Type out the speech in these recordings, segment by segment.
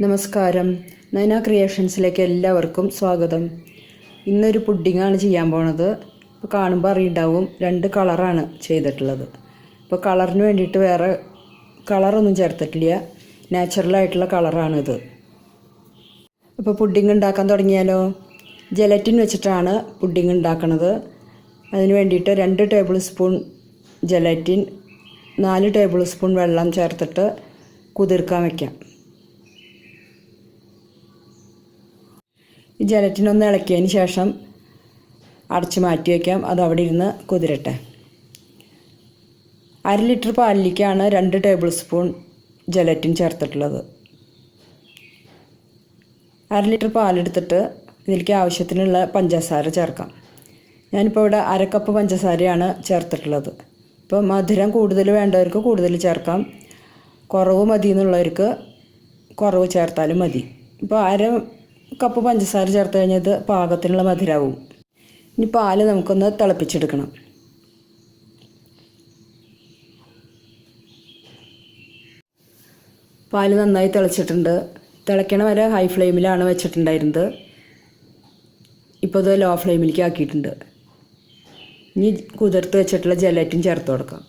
നമസ്കാരം. നൈന ക്രിയേഷൻസിലേക്ക് എല്ലാവർക്കും സ്വാഗതം. ഇന്നൊരു പുഡിങ്ങാണ് ചെയ്യാൻ പോണത്. ഇപ്പോൾ കാണുമ്പോൾ അറിയുണ്ടാവും, 2 കളറാണ് ചെയ്തിട്ടുള്ളത്. ഇപ്പോൾ കളറിന് വേണ്ടിയിട്ട് വേറെ കളറൊന്നും ചേർത്തിട്ടില്ല, നാച്ചുറലായിട്ടുള്ള കളറാണിത്. അപ്പോൾ പുഡിങ് ഉണ്ടാക്കാൻ തുടങ്ങിയാലോ? ജെലറ്റിൻ വെച്ചിട്ടാണ് പുഡിങ് ഉണ്ടാക്കുന്നത്. അതിന് വേണ്ടിയിട്ട് 2 tablespoon gelatine, 4 table spoon വെള്ളം ചേർത്തിട്ട് കുതിർക്കാൻ വയ്ക്കാം. ഈ ജെലറ്റിനൊന്ന് ഇളക്കിയതിന് ശേഷം അടച്ച് മാറ്റി വയ്ക്കാം. അത് അവിടെ ഇരുന്ന് കുതിരട്ടെ. 1/2 ലിറ്റർ പാലിലേക്കാണ് 2 ടേബിൾ സ്പൂൺ ജെലറ്റിൻ ചേർത്തിട്ടുള്ളത്. 1/2 ലിറ്റർ പാലെടുത്തിട്ട് ഇതിലേക്ക് ആവശ്യത്തിനുള്ള പഞ്ചസാര ചേർക്കാം. ഞാനിപ്പോൾ ഇവിടെ 1/2 കപ്പ് പഞ്ചസാരയാണ് ചേർത്തിട്ടുള്ളത്. ഇപ്പോൾ മധുരം കൂടുതൽ വേണ്ടവർക്ക് കൂടുതൽ ചേർക്കാം, കുറവ് മതി എന്നുള്ളവർക്ക് കുറവ് ചേർത്താലും മതി. ഇപ്പോൾ 1/2 കപ്പ് പഞ്ചസാര ചേർത്ത് കഴിഞ്ഞാൽ ഇത് പാകത്തിനുള്ള മധുരമാവും. ഇനി പാല് നമുക്കൊന്ന് തിളപ്പിച്ചെടുക്കണം. പാല് നന്നായി തിളച്ചിട്ടുണ്ട്. തിളയ്ക്കണ വരെ ഹൈ ഫ്ലെയിമിലാണ് വെച്ചിട്ടുണ്ടായിരുന്നത്. ഇപ്പോൾ ഇത് ലോ ഫ്ലെയിമിലേക്ക് ആക്കിയിട്ടുണ്ട്. ഇനി കുതിർത്ത് വെച്ചിട്ടുള്ള ജെലറ്റിൻ ചേർത്ത് കൊടുക്കാം.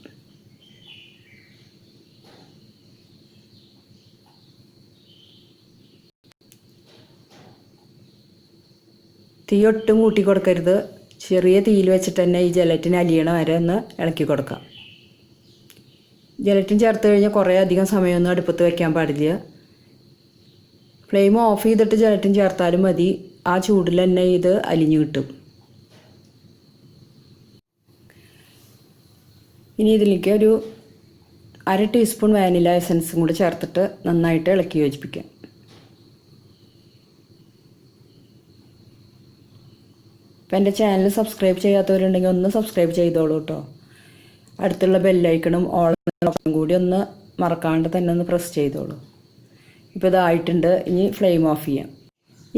തീ ഒട്ടും കൂട്ടി കൊടുക്കരുത്. ചെറിയ തീയിൽ വെച്ചിട്ട് തന്നെ ഈ ജെലറ്റിൻ അലിയണ വരെ ഒന്ന് ഇളക്കി കൊടുക്കാം. ജെലറ്റിൻ ചേർത്ത് കഴിഞ്ഞാൽ കുറേ അധികം സമയമൊന്നും അടുപ്പത്ത് വയ്ക്കാൻ പാടില്ല. ഫ്ലെയിം ഓഫ് ചെയ്തിട്ട് ജെലറ്റിൻ ചേർത്താലും മതി. ആ ചൂടിൽ തന്നെ ഇത് അലിഞ്ഞു കിട്ടും. ഇനി ഇതിലേക്ക് ഒരു 1/2 ടീസ്പൂൺ വാനില എസൻസും കൂടി ചേർത്തിട്ട് നന്നായിട്ട് ഇളക്കി യോജിപ്പിക്കാം. അപ്പോൾ എൻ്റെ ചാനൽ സബ്സ്ക്രൈബ് ചെയ്യാത്തവരുണ്ടെങ്കിൽ ഒന്ന് സബ്സ്ക്രൈബ് ചെയ്തോളൂ കേട്ടോ. അടുത്തുള്ള ബെല്ലൈക്കണും ഓളും കൂടി ഒന്ന് മറക്കാണ്ട് തന്നെ ഒന്ന് പ്രസ് ചെയ്തോളൂ. ഇപ്പോൾ ഇതായിട്ടുണ്ട്. ഇനി ഫ്ലെയിം ഓഫ് ചെയ്യാം.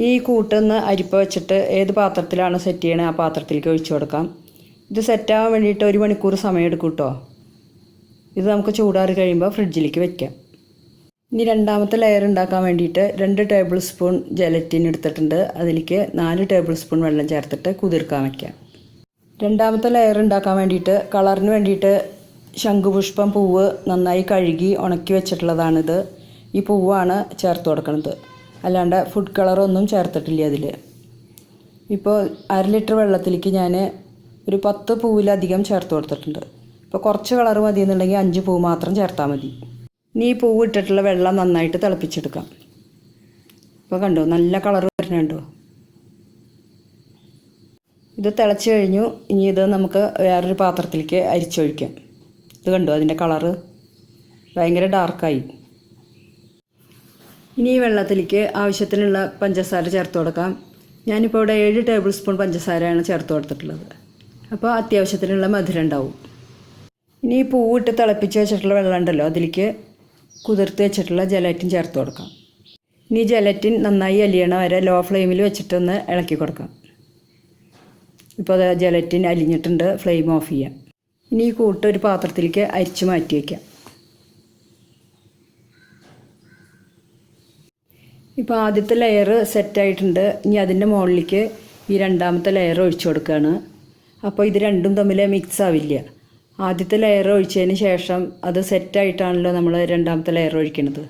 ഈ കൂട്ടൊന്ന് അരിപ്പ വെച്ചിട്ട് ഏത് പാത്രത്തിലാണ് സെറ്റ് ചെയ്യണത് ആ പാത്രത്തിലേക്ക് ഒഴിച്ചു കൊടുക്കാം. ഇത് സെറ്റാകാൻ വേണ്ടിയിട്ട് 1 മണിക്കൂർ സമയം എടുക്കും കേട്ടോ. ഇത് നമുക്ക് ചൂടാറി കഴിയുമ്പോൾ ഫ്രിഡ്ജിലേക്ക് വെക്കാം. ഇനി രണ്ടാമത്തെ ലെയർ ഉണ്ടാക്കാൻ വേണ്ടിയിട്ട് 2 ടേബിൾ സ്പൂൺ ജെലറ്റിൻ എടുത്തിട്ടുണ്ട്. അതിലേക്ക് 4 ടേബിൾ സ്പൂൺ വെള്ളം ചേർത്തിട്ട് കുതിർക്കാൻ വയ്ക്കാം. രണ്ടാമത്തെ ലെയർ ഉണ്ടാക്കാൻ വേണ്ടിയിട്ട് കളറിന് വേണ്ടിയിട്ട് ശംഖുപുഷ്പം പൂവ് നന്നായി കഴുകി ഉണക്കി വെച്ചിട്ടുള്ളതാണിത്. ഈ പൂവാണ് ചേർത്ത് കൊടുക്കുന്നത്, അല്ലാണ്ട് ഫുഡ് കളറൊന്നും ചേർത്തിട്ടില്ല അതിൽ. ഇപ്പോൾ 1/2 ലിറ്റർ വെള്ളത്തിലേക്ക് ഞാൻ ഒരു 10 പൂവിലധികം ചേർത്ത് കൊടുത്തിട്ടുണ്ട്. ഇപ്പോൾ കുറച്ച് കളർ മതി എന്നുണ്ടെങ്കിൽ 5 പൂവ് മാത്രം ചേർത്താൽ മതി. ഇനി ഈ പൂവ് ഇട്ടിട്ടുള്ള വെള്ളം നന്നായിട്ട് തിളപ്പിച്ചെടുക്കാം. ഇപ്പോൾ കണ്ടോ, നല്ല കളർ വരുന്നുണ്ടോ? ഇത് തിളച്ച് കഴിഞ്ഞു. ഇനി ഇത് നമുക്ക് വേറൊരു പാത്രത്തിലേക്ക് അരിച്ചൊഴിക്കാം. ഇത് കണ്ടോ, അതിൻ്റെ കളറ് ഭയങ്കര ഡാർക്കായി. ഇനി ഈ വെള്ളത്തിലേക്ക് ആവശ്യത്തിനുള്ള പഞ്ചസാര ചേർത്ത് കൊടുക്കാം. ഞാനിപ്പോൾ ഇവിടെ 7 ടേബിൾ സ്പൂൺ പഞ്ചസാരയാണ് ചേർത്ത് കൊടുത്തിട്ടുള്ളത്. അപ്പോൾ അത്യാവശ്യത്തിനുള്ള മധുരം ഉണ്ടാവും. ഇനി ഈ പൂവിട്ട് തിളപ്പിച്ച് വെച്ചിട്ടുള്ള വെള്ളം ഉണ്ടല്ലോ, അതിലേക്ക് കുതിർത്ത് വെച്ചിട്ടുള്ള ജെലറ്റിൻ ചേർത്ത് കൊടുക്കാം. ഇനി ജെലറ്റിൻ നന്നായി അലിയണ വരെ ലോ ഫ്ലെയിമിൽ വെച്ചിട്ടൊന്ന് ഇളക്കി കൊടുക്കാം. ഇപ്പോൾ അത് ജെലറ്റിൻ അലിഞ്ഞിട്ടുണ്ട്. ഫ്ലെയിം ഓഫ് ചെയ്യാം. ഇനി ഈ കൂട്ട് ഒരു പാത്രത്തിലേക്ക് അരിച്ച് മാറ്റി വയ്ക്കാം. ഇപ്പോൾ ആദ്യത്തെ ലെയർ സെറ്റായിട്ടുണ്ട്. ഇനി അതിൻ്റെ മുകളിലേക്ക് ഈ രണ്ടാമത്തെ ലെയർ ഒഴിച്ചു കൊടുക്കുകയാണ്. അപ്പോൾ ഇത് രണ്ടും തമ്മിൽ മിക്സ് ആവില്ല. ആദ്യത്തെ ലെയർ ഒഴിച്ചതിന് ശേഷം അത് സെറ്റായിട്ടാണല്ലോ നമ്മൾ രണ്ടാമത്തെ ലെയർ ഒഴിക്കുന്നത്.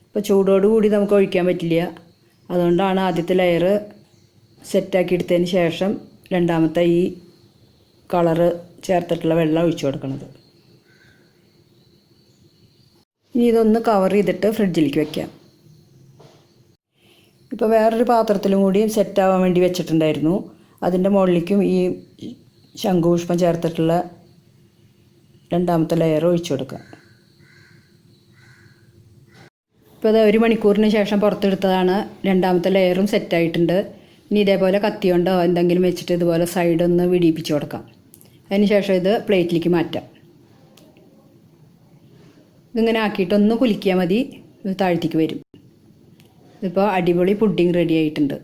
അപ്പോൾ ചൂടോടുകൂടി നമുക്ക് ഒഴിക്കാൻ പറ്റില്ല. അതുകൊണ്ടാണ് ആദ്യത്തെ ലെയർ സെറ്റാക്കി എടുത്തതിന് ശേഷം രണ്ടാമത്തെ ഈ കളറ് ചേർത്തിട്ടുള്ള വെള്ളം ഒഴിച്ചു കൊടുക്കുന്നത്. ഇനി ഇതൊന്ന് കവർ ചെയ്തിട്ട് ഫ്രിഡ്ജിലേക്ക് വെക്കാം. ഇപ്പോൾ വേറൊരു പാത്രത്തിലും കൂടി സെറ്റാവാൻ വേണ്ടി വെച്ചിട്ടുണ്ടായിരുന്നു. അതിൻ്റെ മുകളിലേക്കും ഈ ശംഖുപുഷ്പം ചേർത്തിട്ടുള്ള രണ്ടാമത്തെ ലെയർ ഒഴിച്ചു കൊടുക്കുക. ഇപ്പോൾ അത് 1 മണിക്കൂറിന് ശേഷം പുറത്തെടുത്തതാണ്. രണ്ടാമത്തെ ലെയറും സെറ്റായിട്ടുണ്ട്. ഇനി ഇതേപോലെ കത്തി കൊണ്ടോ എന്തെങ്കിലും വെച്ചിട്ട് ഇതുപോലെ സൈഡൊന്ന് വിടിയിപ്പിച്ച് കൊടുക്കാം. അതിന് ശേഷം ഇത് പ്ലേറ്റിലേക്ക് മാറ്റാം. ഇതിങ്ങനെ ആക്കിയിട്ടൊന്ന് കുലുക്കിയാൽ മതി, ഇത് താഴ്ത്തിക്ക് വരും. ഇതിപ്പോൾ അടിപൊളി പുഡിങ് റെഡി ആയിട്ടുണ്ട്.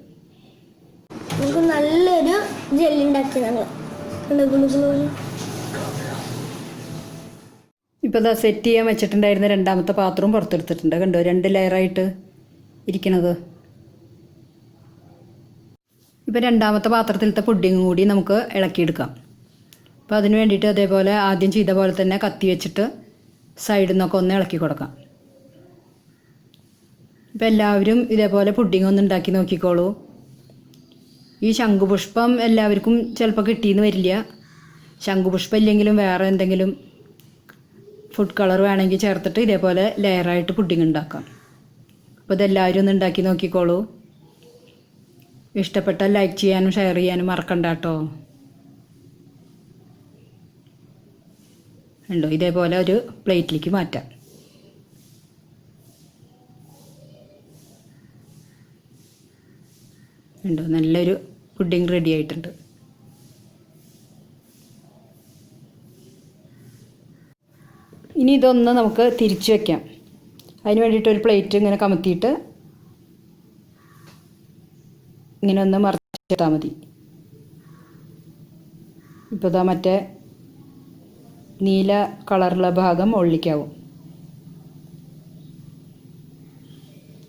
നമുക്ക് നല്ലൊരു ജെല്ലി ഉണ്ടാക്കി ഇപ്പോൾ ഇതാ സെറ്റ് ചെയ്യാൻ വെച്ചിട്ടുണ്ടായിരുന്ന രണ്ടാമത്തെ പാത്രവും പുറത്തെടുത്തിട്ടുണ്ട്. കണ്ടോ, 2 ലെയറായിട്ട് ഇരിക്കണത്. ഇപ്പോൾ രണ്ടാമത്തെ പാത്രത്തിലത്തെ പുഡിങ്ങും കൂടി നമുക്ക് ഇളക്കിയെടുക്കാം. അപ്പോൾ അതിന് വേണ്ടിയിട്ട് അതേപോലെ ആദ്യം ചെയ്ത പോലെ തന്നെ കത്തി വെച്ചിട്ട് സൈഡിൽ നിന്നൊക്കെ ഒന്ന് ഇളക്കി കൊടുക്കാം. ഇപ്പോൾ എല്ലാവരും ഇതേപോലെ പുഡിങ് ഒന്ന് ഉണ്ടാക്കി നോക്കിക്കോളൂ. ഈ ശംഖുപുഷ്പം എല്ലാവർക്കും ചിലപ്പോൾ കിട്ടിയെന്ന് വരില്ല. ശംഖുപുഷ്പം ഇല്ലെങ്കിലും വേറെ എന്തെങ്കിലും ഫുഡ് കളർ വേണമെങ്കിൽ ചേർത്തിട്ട് ഇതേപോലെ ലെയറായിട്ട് പുഡിങ് ഉണ്ടാക്കാം. അപ്പോൾ ഇതെല്ലാവരും ഒന്ന് ഉണ്ടാക്കി നോക്കിക്കോളൂ. ഇഷ്ടപ്പെട്ടാൽ ലൈക്ക് ചെയ്യാനും ഷെയർ ചെയ്യാനും മറക്കണ്ട കേട്ടോ. ഉണ്ടോ, ഇതേപോലെ ഒരു പ്ലേറ്റിലേക്ക് മാറ്റാം. ഉണ്ടോ, നല്ലൊരു പുഡിങ് റെഡി ആയിട്ടുണ്ട്. ഇനി ഇതൊന്ന് നമുക്ക് തിരിച്ചു വയ്ക്കാം. അതിന് വേണ്ടിയിട്ട് ഒരു പ്ലേറ്റ് ഇങ്ങനെ കമത്തിയിട്ട് ഇങ്ങനെ ഒന്ന് മറിച്ചിട്ടാൽ മതി. ഇപ്പോൾ ഇതാ മറ്റേ നീല കളറുള്ള ഭാഗം ഉള്ളിക്കാവും.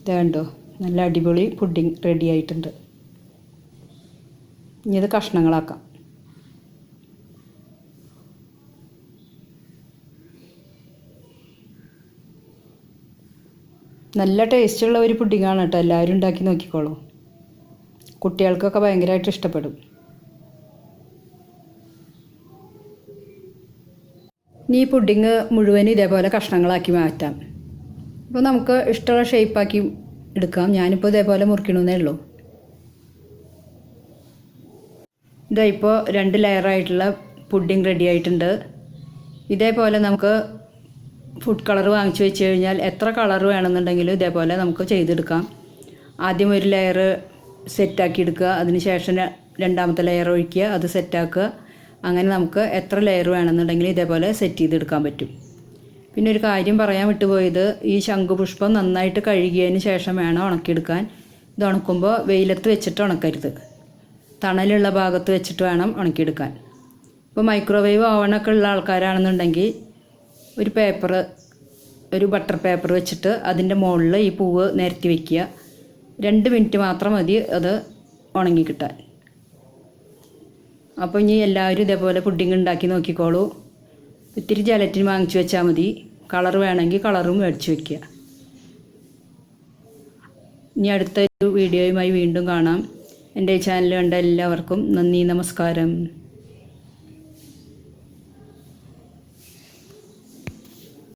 ഇത് കണ്ടോ, നല്ല അടിപൊളി പുഡിങ് റെഡി ആയിട്ടുണ്ട്. ഇനി ഇത് കഷ്ണങ്ങളാക്കാം. നല്ല ടേസ്റ്റുള്ള ഒരു പുഡിങ്ങാണ് കേട്ടോ. എല്ലാവരും ഉണ്ടാക്കി നോക്കിക്കോളൂ. കുട്ടികൾക്കൊക്കെ ഭയങ്കരമായിട്ട് ഇഷ്ടപ്പെടും. ഇനി ഈ പുഡിങ് മുഴുവനും ഇതേപോലെ കഷ്ണങ്ങളാക്കി മാറ്റാം. അപ്പോൾ നമുക്ക് ഇഷ്ടമുള്ള ഷേപ്പാക്കി എടുക്കാം. ഞാനിപ്പോൾ ഇതേപോലെ മുറിക്കണമെന്നേ ഉള്ളൂ. ഇതാ ഇപ്പോൾ 2 ലെയറായിട്ടുള്ള പുഡിങ് റെഡി ആയിട്ടുണ്ട്. ഇതേപോലെ നമുക്ക് ഫുഡ് കളർ വാങ്ങിച്ചു വെച്ച് കഴിഞ്ഞാൽ എത്ര കളർ വേണമെന്നുണ്ടെങ്കിലും ഇതേപോലെ നമുക്ക് ചെയ്തെടുക്കാം. ആദ്യം ഒരു ലെയർ സെറ്റാക്കി എടുക്കുക, അതിന് ശേഷം രണ്ടാമത്തെ ലെയർ ഒഴിക്കുക, അത് സെറ്റാക്കുക. അങ്ങനെ നമുക്ക് എത്ര ലെയർ വേണമെന്നുണ്ടെങ്കിലും ഇതേപോലെ സെറ്റ് ചെയ്തെടുക്കാൻ പറ്റും. പിന്നെ ഒരു കാര്യം പറയാൻ വിട്ടുപോയത്, ഈ ശംഖുപുഷ്പം നന്നായിട്ട് കഴുകിയതിന് ശേഷം വേണം ഉണക്കിയെടുക്കാൻ. ഇത് ഉണക്കുമ്പോൾ വെയിലത്ത് വെച്ചിട്ട് ഉണക്കരുത്, തണലുള്ള ഭാഗത്ത് വെച്ചിട്ട് വേണം ഉണക്കിയെടുക്കാൻ. ഇപ്പോൾ മൈക്രോവേവ് ഓവനൊക്കെ ഉള്ള ആൾക്കാരാണെന്നുണ്ടെങ്കിൽ ഒരു ബട്ടർ പേപ്പർ വെച്ചിട്ട് അതിൻ്റെ മുകളിൽ ഈ പൂവ് നിരത്തി വയ്ക്കുക. 2 മിനിറ്റ് മാത്രം മതി അത് ഉണങ്ങി കിട്ടാൻ. അപ്പോൾ ഇനി എല്ലാവരും ഇതേപോലെ പുഡിങ് ഉണ്ടാക്കി നോക്കിക്കോളൂ. ഇത്തിരി ജലറ്റിൻ വാങ്ങിച്ചു വെച്ചാൽ മതി. കളർ വേണമെങ്കിൽ കളറും മേടിച്ച് വയ്ക്കുക. ഇനി അടുത്തൊരു വീഡിയോയുമായി വീണ്ടും കാണാം. എൻ്റെ ഈ ചാനൽ കണ്ട എല്ലാവർക്കും നന്ദി, നമസ്കാരം.